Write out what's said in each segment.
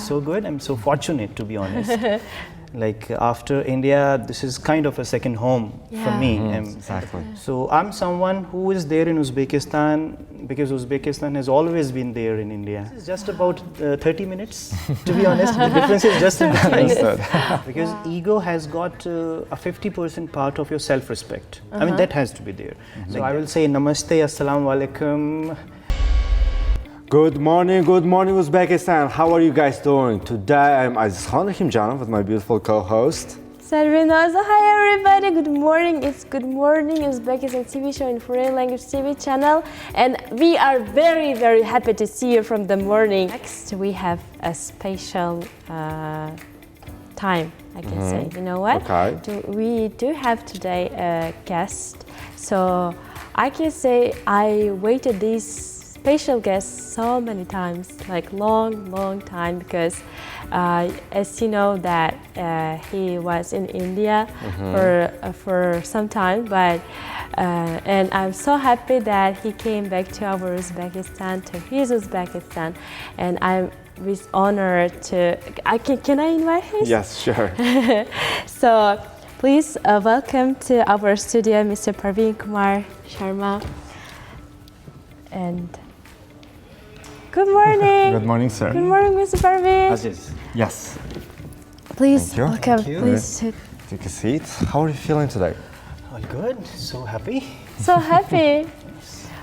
it's so good. I'm so fortunate, to be honest. Like after India, this is kind of a second home for me. Exactly. So I'm someone who is there in Uzbekistan because Uzbekistan has always been there in India. It's just about 30 minutes, to be honest. The difference is just in the because ego has got a 50% part of your self-respect. I mean, that has to be there. So I will say Namaste, Assalamu Alaikum. Good morning, Uzbekistan. How are you guys doing? Today I'm Azizkhon with my beautiful co-host Sarvinoza. Hi everybody, good morning. It's Good Morning Uzbekistan TV show in foreign language TV channel, and we are very, very happy to see you from the morning. Next we have a special time, I can say. You know what? Okay. We do have today a guest, so I can say I waited this special guest so many times, like long time, because as you know that he was in India for some time, but and I'm so happy that he came back to our Uzbekistan, to his Uzbekistan, and I'm with honor to. Can I invite him? Yes, sure. So please welcome to our studio, Mr. Parveen Sharma. And good morning. Good morning, sir. Good morning, Mr. Parveen. Aziz. Yes. Please, Thank you. welcome. Thank you. Please sit. Take a seat. How are you feeling today? All good. So happy. So happy.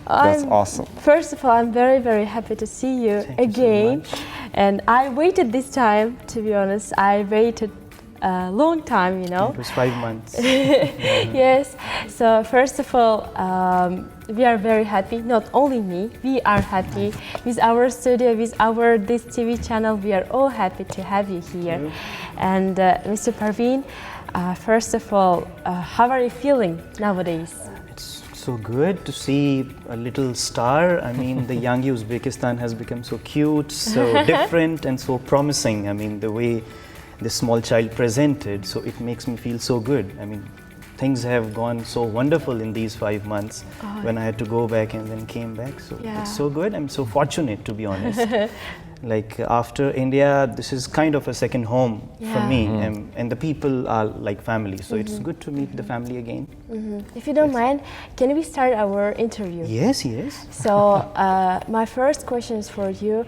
That's awesome. First of all, I'm very, very happy to see you Thank you again. so much. And I waited this time, to be honest. I waited a long time, you know. It was 5 months. Yes. So first of all, we are very happy. Not only me, we are happy with our studio, with our this TV channel. We are all happy to have you here. And Mr. Parveen, first of all, how are you feeling nowadays? It's so good to see a little star. I mean, the young Uzbekistan has become so cute, so different, and so promising. I mean, the way the small child presented, so it makes me feel so good. I mean, things have gone so wonderful in these 5 months when I had to go back and then came back. So it's so good. I'm so fortunate, to be honest. Like after India, this is kind of a second home for me, and the people are like family. So it's good to meet the family again. If you don't mind, can we start our interview? Yes, yes. So my first question is for you.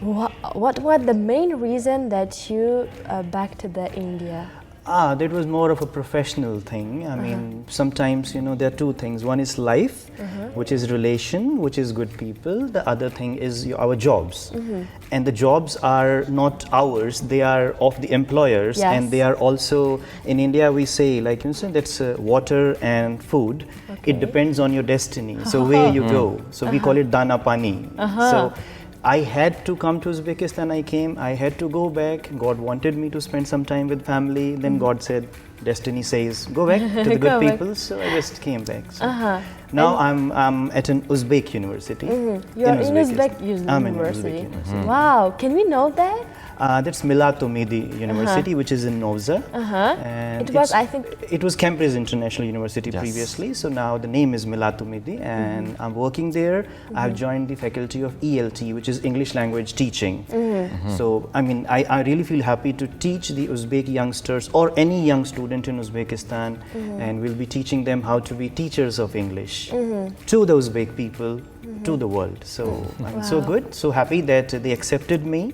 What was the main reason that you back to the India? That was more of a professional thing. I mean, sometimes, you know, there are two things. One is life, which is relation, which is good people. The other thing is our jobs. And the jobs are not ours, they are of the employers. Yes. And they are also, in India we say, like you said, that's water and food. It depends on your destiny. So where you go. So we call it dana pani. So I had to come to Uzbekistan, I came, I had to go back. God wanted me to spend some time with family. Then God said, destiny says, go back to the good people. So I just came back. So now I'm at an Uzbek university. You are in Uzbek University. I'm in Uzbek University. Wow, can we know that? That's Milatomidi University, which is in Novza. And It was, I think, it was Cambridge International University previously. So now the name is Milatomidi, and I'm working there. I've joined the faculty of ELT, which is English language teaching. So I mean, I really feel happy to teach the Uzbek youngsters or any young student in Uzbekistan, and we'll be teaching them how to be teachers of English to the Uzbek people, to the world. So I'm so good, so happy that they accepted me,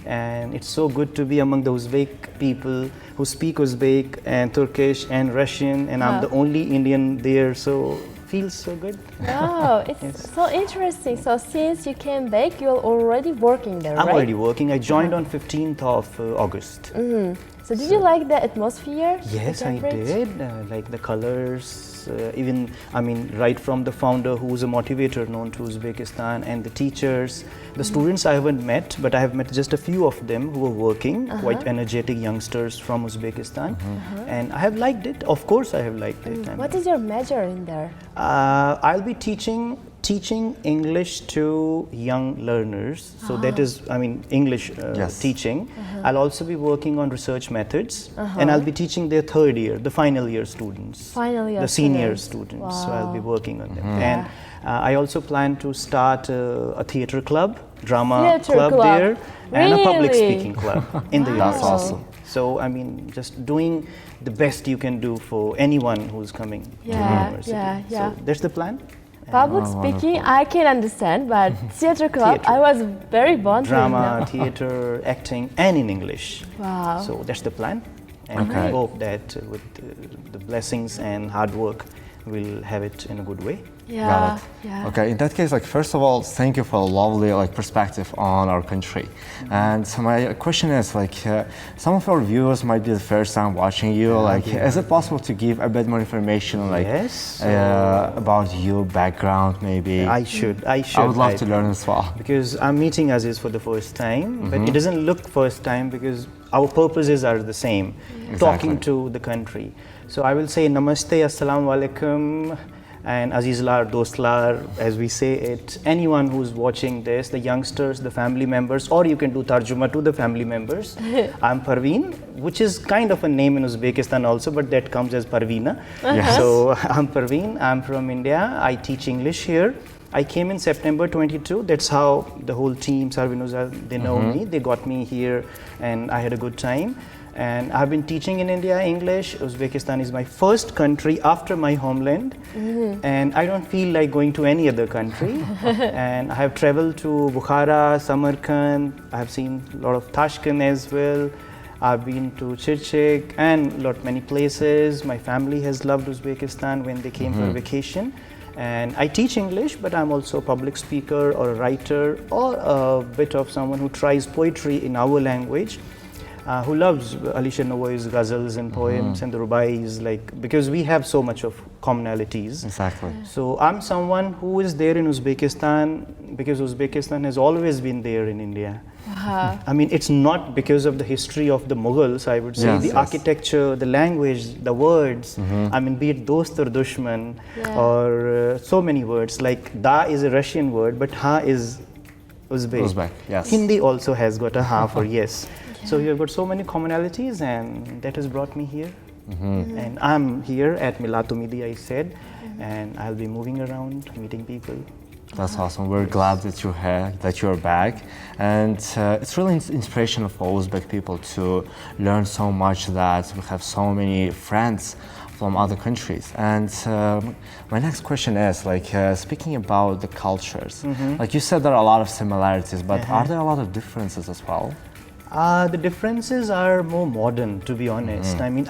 and it's so good to be among the Uzbek people who speak Uzbek and Turkish and Russian, and I'm the only Indian there, so feels so good. wow, it's so interesting. So since you came back, you're already working there, I'm right? already working. I joined on 15th of August. So did you like the atmosphere? Yes, the I temperature? did. Like the colors, even, I mean, right from the founder who's a motivator known to Uzbekistan, and the teachers, the students I haven't met, but I have met just a few of them who are working, quite energetic youngsters from Uzbekistan. And I have liked it. Of course, I have liked it. What is your major in there? I'll be teaching English to young learners. So that is, I mean, English teaching. I'll also be working on research methods, and I'll be teaching their third year, the final year students, the senior students. So I'll be working on them. And I also plan to start a theatre club drama Theatre club club. there and a public Really? speaking club in the That's university. awesome. So I mean, just doing the best you can do for anyone who's coming to the Yeah, university. yeah, yeah. So that's the plan. Public Oh, speaking, wonderful. I can understand, but theatre club, Theatre. I was very born to Drama, know. theater, acting, and in English. Wow. So that's the plan, and Okay. I hope that with the blessings and hard work, we'll have it in a good way. Yeah, Got it. yeah. Okay, in that case, like first of all, thank you for a lovely perspective on our country. And so my question is some of our viewers might be the first time watching you. Is it possible to give a bit more information, Yes. about your background, maybe? I should. I would love to learn as well. Because I'm meeting Aziz for the first time, but it doesn't look first time because our purposes are the same, talking to the country. So I will say Namaste, Assalamu Alaikum, and Azizlar, Dostlar, as we say it. Anyone who's watching this, the youngsters, the family members, or you can do tarjuma to the family members. I'm Parveen, which is kind of a name in Uzbekistan also, but that comes as Parveena. Yes. So I'm Parveen, I'm from India, I teach English here. I came in September 22, that's how the whole team, Sarvinoza, they know me, they got me here and I had a good time. And I've been teaching in India English. Uzbekistan is my first country after my homeland. And I don't feel like going to any other country. And I have traveled to Bukhara, Samarkand, I have seen a lot of Tashkent as well. I've been to Chirchik and many places. My family has loved Uzbekistan when they came for vacation. And I teach English, but I'm also a public speaker or a writer or a bit of someone who tries poetry in our language, who loves Alisher Nawai's ghazals and poems and the rubais, because we have so much of commonalities. Exactly. So I'm someone who is there in Uzbekistan because Uzbekistan has always been there in India. I mean, it's not because of the history of the Mughals, I would say, Yes, the yes. architecture, the language, the words. I mean, be it dost or dushman, or so many words. Like da is a Russian word, but ha is Uzbek. Uzbek, yes. Hindi also has got a ha for yes. So you've got so many commonalities, and that has brought me here. And I'm here at Milatumidi, I said, and I'll be moving around, meeting people. That's awesome. We're glad that you're here, that you're back. And it's really inspirational for Uzbek people to learn so much, that we have so many friends from other countries. And my next question is, speaking about the cultures, like you said, there are a lot of similarities, but are there a lot of differences as well? The differences are more modern, to be honest. I mean,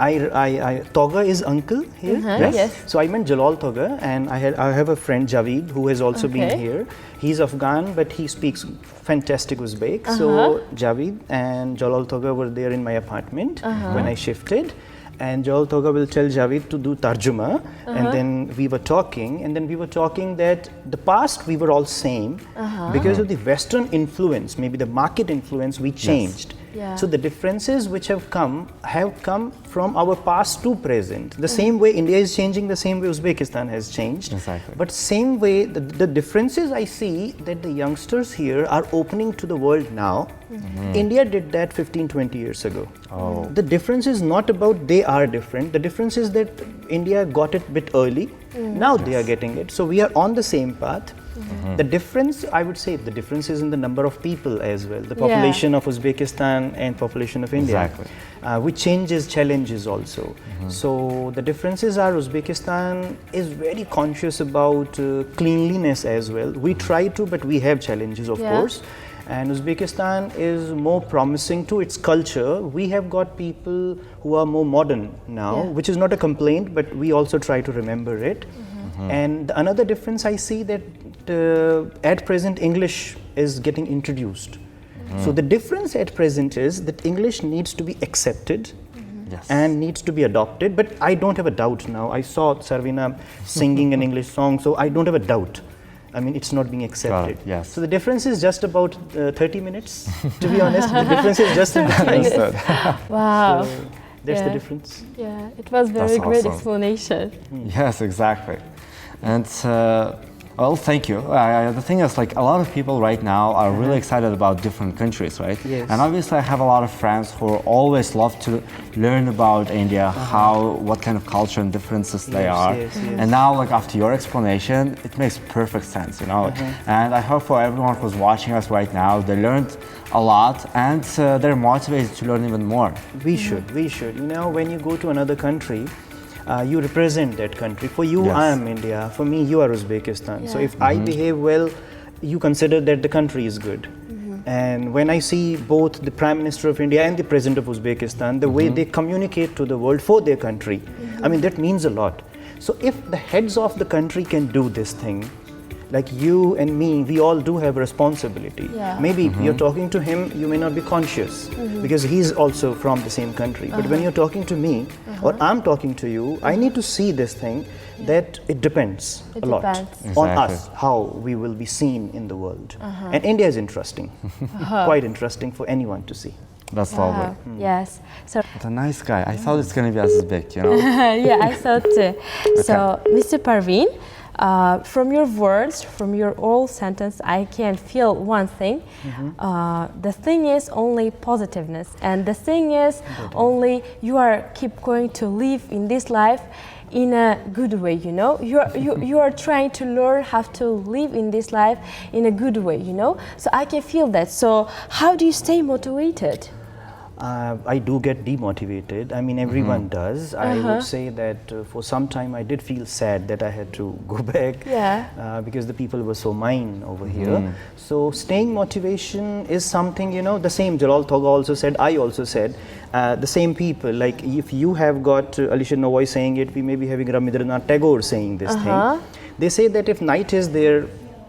Toga is uncle here. Yes. So I met Jalal Toga, and I have a friend Javid who has also been here. He's Afghan, but he speaks fantastic Uzbek. So Javid and Jalal Toga were there in my apartment when I shifted. And Jalal Toga will tell Javid to do tarjuma, and then we were talking, that the past we were all same, because of the Western influence, maybe the market influence, we changed. Yeah. So the differences which have come from our past to present. The same way India is changing, the same way Uzbekistan has changed. Exactly. But same way, the differences I see that the youngsters here are opening to the world now. India did that 15-20 years ago. The difference is not about they are different. The difference is that India got it a bit early. Now they are getting it. So we are on the same path. The difference, I would say, the difference is in the number of people as well. The population of Uzbekistan and population of India. Exactly. Which changes challenges also. So the differences are Uzbekistan is very conscious about cleanliness as well. We try to, but we have challenges, of course. And Uzbekistan is more promising to its culture. We have got people who are more modern now, which is not a complaint, but we also try to remember it. And another difference I see that at present English is getting introduced. So the difference at present is that English needs to be accepted and needs to be adopted, but I don't have a doubt now. I saw Sarvina singing an English song, so I don't have a doubt. I mean, it's not being accepted. Yes. So the difference is just about 30 minutes, to be honest. The difference is just in between. Wow. So that's the difference. Yeah, it was very That's great awesome. explanation. Yes, exactly. And Well, thank you. The thing is, like, a lot of people right now are really excited about different countries, right? Yes. And obviously, I have a lot of friends who always love to learn about India, what kind of culture and differences they Yes, are. yes, yes. And now, like, after your explanation, it makes perfect sense, you know. And I hope for everyone who's watching us right now, they learned a lot and they're motivated to learn even more. We should. You know, when you go to another country, you represent that country. For you, Yes. I am India. For me, you are Uzbekistan. So Yeah. if I behave well, you consider that the country is good. And when I see both the Prime Minister of India and the President of Uzbekistan, the way they communicate to the world for their country, I mean, that means a lot. So if the heads of the country can do this thing, like you and me, we all do have a responsibility. Yeah. Maybe you're talking to him, you may not be conscious because he's also from the same country. But when you're talking to me or I'm talking to you, I need to see this thing that it depends It a lot depends. on Exactly. us, how we will be seen in the world. And India is interesting, quite interesting for anyone to see. That's lovely. Yes. So What a nice guy. I thought it's gonna be as big, you know. yeah, I thought too. So, Mr. Parveen, from your words, from your whole sentence, I can feel one thing. The thing is only positiveness, and the thing is only you are keep going to live in this life in a good way. You know, you are trying to learn how to live in this life in a good way. You know, so I can feel that. So, how do you stay motivated? I do get demotivated. I mean, everyone does. I would say that for some time I did feel sad that I had to go back because the people were so mean over here. So staying motivation is something, you know, the same Jalal Thoga also said, I also said, the same people, like if you have got Alisha Novoy saying it, we may be having Rabindranath Tagore saying this thing. They say that if night is there,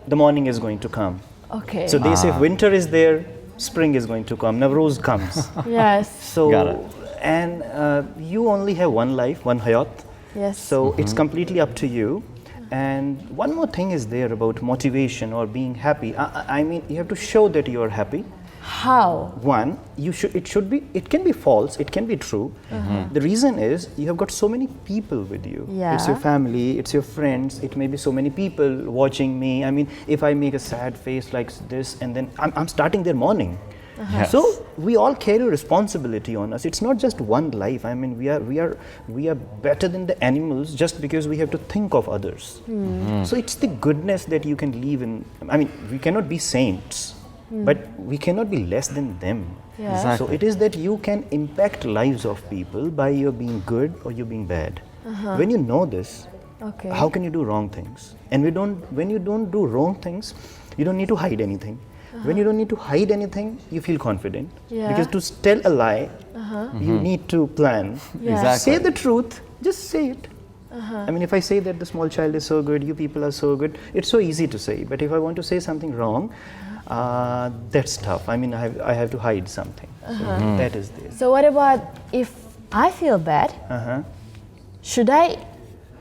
the morning is going to come. Okay. So they say if winter is there, spring is going to come, Navroz comes. Yes. So, Got it. and you only have one life, one hayat. Yes. So it's completely up to you. And one more thing is there about motivation or being happy. I mean, you have to show that you are happy. How? One, it can be false, it can be true. The reason is you have got so many people with you. Yeah. It's your family, it's your friends, it may be so many people watching me. I mean, if I make a sad face like this and then I'm starting their morning. Yes. So we all carry responsibility on us. It's not just one life. I mean, we are better than the animals just because we have to think of others. So it's the goodness that you can leave in. I mean, we cannot be saints, but we cannot be less than them. Yeah. Exactly. So it is that you can impact lives of people by your being good or you being bad. When you know this, Okay. how can you do wrong things? And when you don't do wrong things, you don't need to hide anything. When you don't need to hide anything, you feel confident. Yeah. Because to tell a lie, you need to plan. Yeah. Exactly. Say the truth, just say it. I mean, if I say that the small child is so good, you people are so good, it's so easy to say. But if I want to say something wrong, that's tough. I mean, I have to hide something. So that is there. So what about if I feel bad? Should I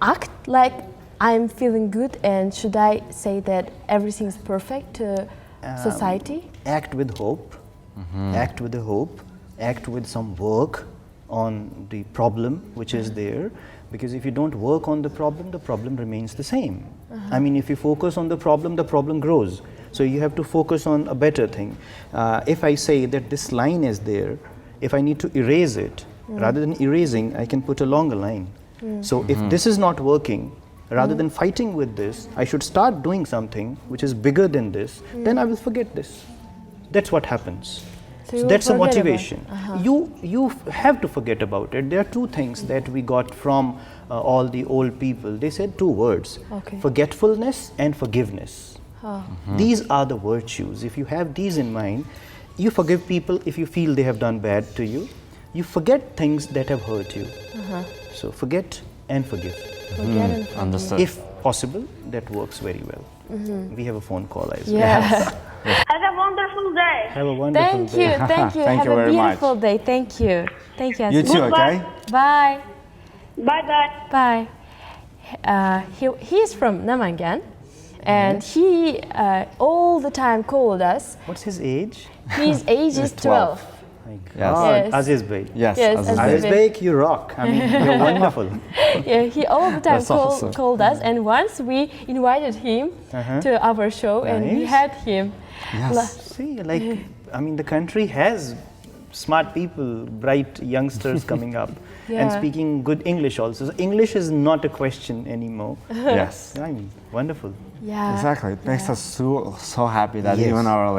act like I'm feeling good, and should I say that everything is perfect to society? Act with hope. Act with the hope. Act with some work on the problem which is there. Because if you don't work on the problem remains the same. I mean, if you focus on the problem grows. So you have to focus on a better thing. If I say that this line is there, if I need to erase it, rather than erasing, I can put a longer line. So if this is not working, rather than fighting with this, I should start doing something which is bigger than this, then I will forget this. That's what happens. you So will that's a forget about- motivation. You have to forget about it. There are two things that we got from all the old people. They said two words: Okay. forgetfulness and forgiveness. Oh. These are the virtues. If you have these in mind, you forgive people if you feel they have done bad to you. You forget things that have hurt you. So forget and forgive. Forget and forgive. Understood. If possible, that works very well. We have a phone call as well. Yes. Have a wonderful day. Have a wonderful Thank day. you. Thank you. Thank Have you a very much. beautiful day. Thank you. Thank you. You too, Goodbye. okay? Bye. Bye bye. Bye. He is from Namangan, and he all the time called us. What's his age? His age is 12. My Yes. God, Yes. Aziz Bey. Yes, Yes, Aziz Aziz Bey. Aziz Bey, you rock. I mean, you're wonderful. Yeah, he all the time That's awesome. called us, and once we invited him to our show, and we Nice. had him. Yes. See, like, I mean, the country has smart people, bright youngsters coming up and Yeah. speaking good English also. So English is not a question anymore. Yes. I mean, wonderful. Yeah. Exactly. It makes us so happy that Yes. even our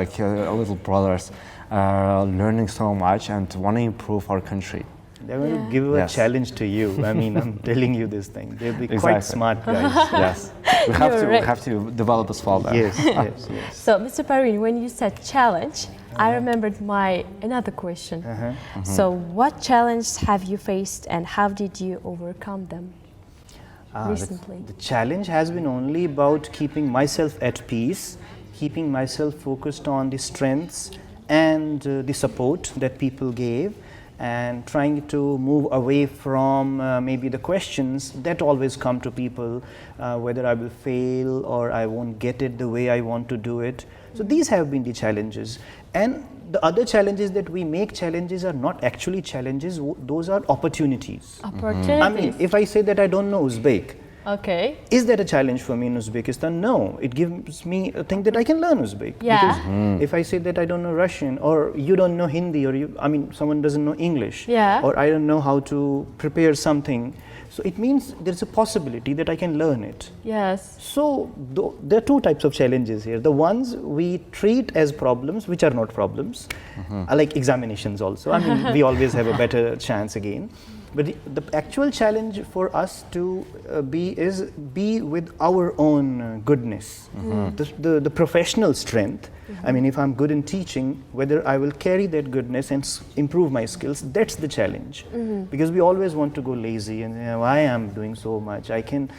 little brothers are learning so much and want to improve our country. They're going Yeah. to give a Yes. challenge to you. I mean, I'm telling you this thing. They'll be quite Exactly. smart guys. Yes. We have You're to right. we have to develop as well. There. Yes, yes, yes. So, Mr. Parveen, when you said challenge, I remembered my another question. So, what challenges have you faced, and how did you overcome them recently? The challenge has been only about keeping myself at peace, keeping myself focused on the strengths and the support that people gave, and trying to move away from maybe the questions that always come to people, whether I will fail or I won't get it the way I want to do it. So these have been the challenges. And the other challenges that we make challenges are not actually challenges, those are opportunities. Opportunities. I mean, if I say that I don't know Uzbek, Okay. is that a challenge for me in Uzbekistan? No. It gives me a thing that I can learn Uzbek. Yeah. Because if I say that I don't know Russian, or you don't know Hindi, or someone doesn't know English, Yeah. or I don't know how to prepare something, so it means there's a possibility that I can learn it. Yes. So there are two types of challenges here. The ones we treat as problems, which are not problems, like examinations also. I mean, we always have a better chance again. But the actual challenge for us to be with our own goodness, the professional strength. I mean, if I'm good in teaching, whether I will carry that goodness and improve my skills, that's the challenge. Because we always want to go lazy and why I'm doing so much. I can,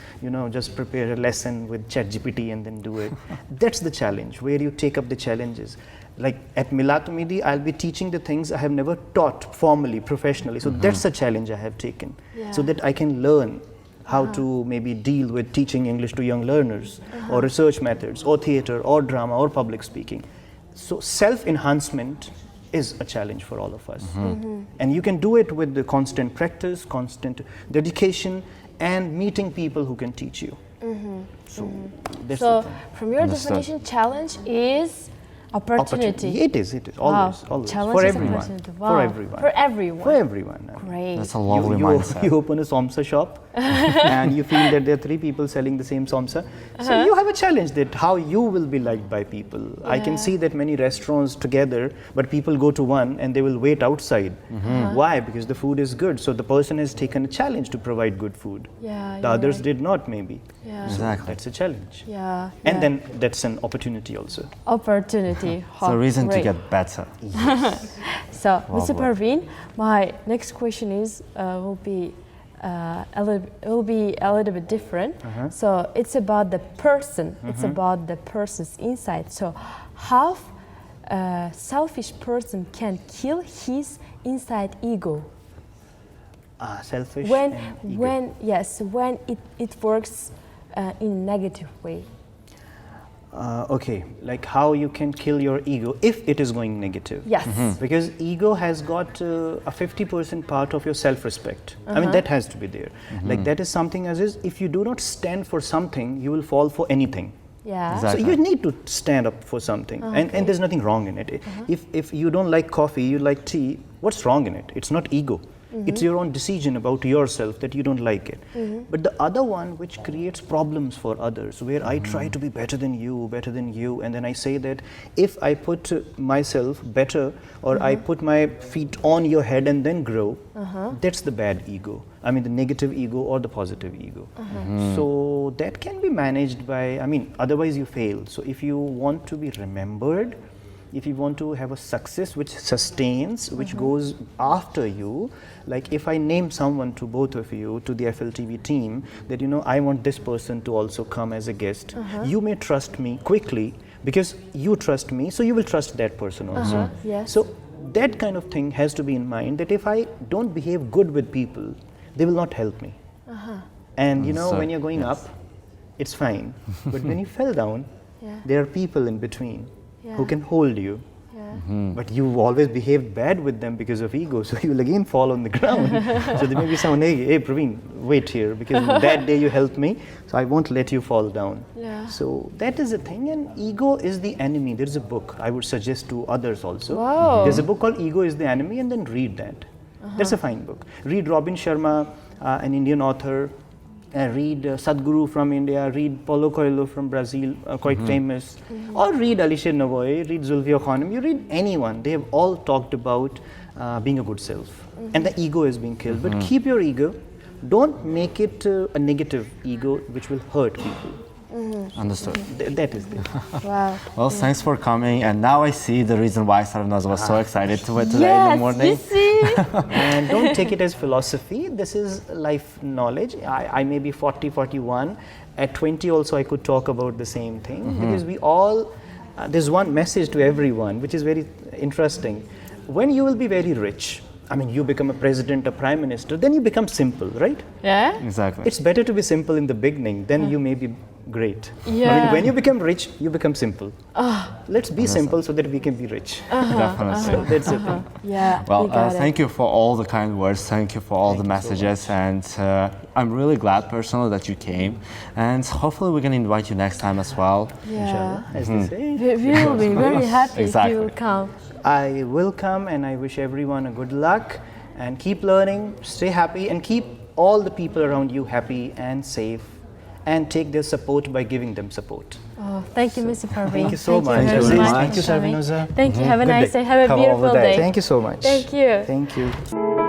just prepare a lesson with ChatGPT and then do it. That's the challenge, where you take up the challenges. Like at Milatumidi, I'll be teaching the things I have never taught formally, professionally. So that's a challenge I have taken, so that I can learn how to maybe deal with teaching English to young learners, or research methods, or theater, or drama, or public speaking. So self-enhancement is a challenge for all of us. And you can do it with the constant practice, constant dedication, and meeting people who can teach you. So that's the So, thing. from your Understood. definition, challenge is opportunity. It is always, always. Challenge For is everyone. opportunity. For Wow. everyone. For everyone. For everyone. Great. That's a lovely you, mindset. you open a samsa shop and you feel that there are 3 people selling the same samsa. So you have a challenge that how you will be liked by people. I can see that many restaurants together, but people go to one and they will wait outside. Why? Because the food is good. So the person has taken a challenge to provide good food. Yeah, The you're others right. did not maybe. Yeah. Exactly. That's a challenge. Yeah. And yeah. then that's an opportunity also. Opportunity. It's a reason to Great. get better. So, Mr. Lovely. Parveen, my next question is will be a little bit different. So it's about the person. It's about the person's inside. So how a selfish person can kill his inside ego Selfish when and ego. when it works in a negative way. Okay, like how you can kill your ego if it is going negative. Yes. Because ego has got a 50% part of your self-respect. I mean, that has to be there. Like that is something as is, if you do not stand for something, you will fall for anything. Yeah. Exactly. So you need to stand up for something, and there's nothing wrong in it. If you don't like coffee, you like tea, what's wrong in it? It's not ego. It's your own decision about yourself that you don't like it. But the other one which creates problems for others, where I try to be better than you, and then I say that if I put myself better, or I put my feet on your head and then grow, that's the bad ego. I mean the negative ego or the positive ego. So that can be managed by, otherwise you fail. So if you want to be remembered, if you want to have a success which sustains, which goes after you, like if I name someone to both of you, to the FLTV team, that I want this person to also come as a guest, you may trust me quickly because you trust me, so you will trust that person also. Yes. So that kind of thing has to be in mind, that if I don't behave good with people, they will not help me. And So, when you're going yes. up, it's fine. But when you fell down, Yeah. there are people in between who Yeah. can hold you. But you've always behaved bad with them because of ego, so you'll again fall on the ground. So there may be someone, hey Parveen, wait here, because that day you helped me, so I won't let you fall down. Yeah. So that is the thing, and ego is the enemy. There's a book I would suggest to others also. Wow. There's a book called Ego is the Enemy, and then read that. That's a fine book. Read Parveen Sharma, an Indian author. Read Sadhguru from India, read Paulo Coelho from Brazil, quite famous, or read Alisher Navoy, read Zulfiya Khanum, you read anyone, they have all talked about being a good self. And the ego is being killed. But keep your ego, don't make it a negative ego which will hurt people. Understood. That is it. Wow. Well, thanks for coming, and now I see the reason why Sarvinoza was so excited to it today in the morning. You see? And don't take it as philosophy. This is life knowledge. I may be 40, 41. At 20 also I could talk about the same thing, because we all, there's one message to everyone which is very interesting. When you will be very rich, I mean, you become a president, a prime minister, then you become simple, right? Yeah? Exactly. It's better to be simple in the beginning, then you may be great. Yeah. I mean, when you become rich, you become simple. Let's be simple so that we can be rich. Definitely. So that's the thing. Yeah. Well, you got thank you for all the kind words. Thank you for all the Thank you so messages, and I'm really glad personally that you came. And hopefully we can invite you next time as well. Yeah. As they say. We will be very happy Exactly. if you come. I will come, and I wish everyone a good luck, and keep learning, stay happy, and keep all the people around you happy and safe, and take their support by giving them support. Oh, thank you, Mr. Parveen. Thank you so much. Thank you very very much. much. Thank you, Sarvinoza. Thank you. Have a Good nice day. day. Have a Have a lovely beautiful day. day. Thank you so much. Thank you. Thank you.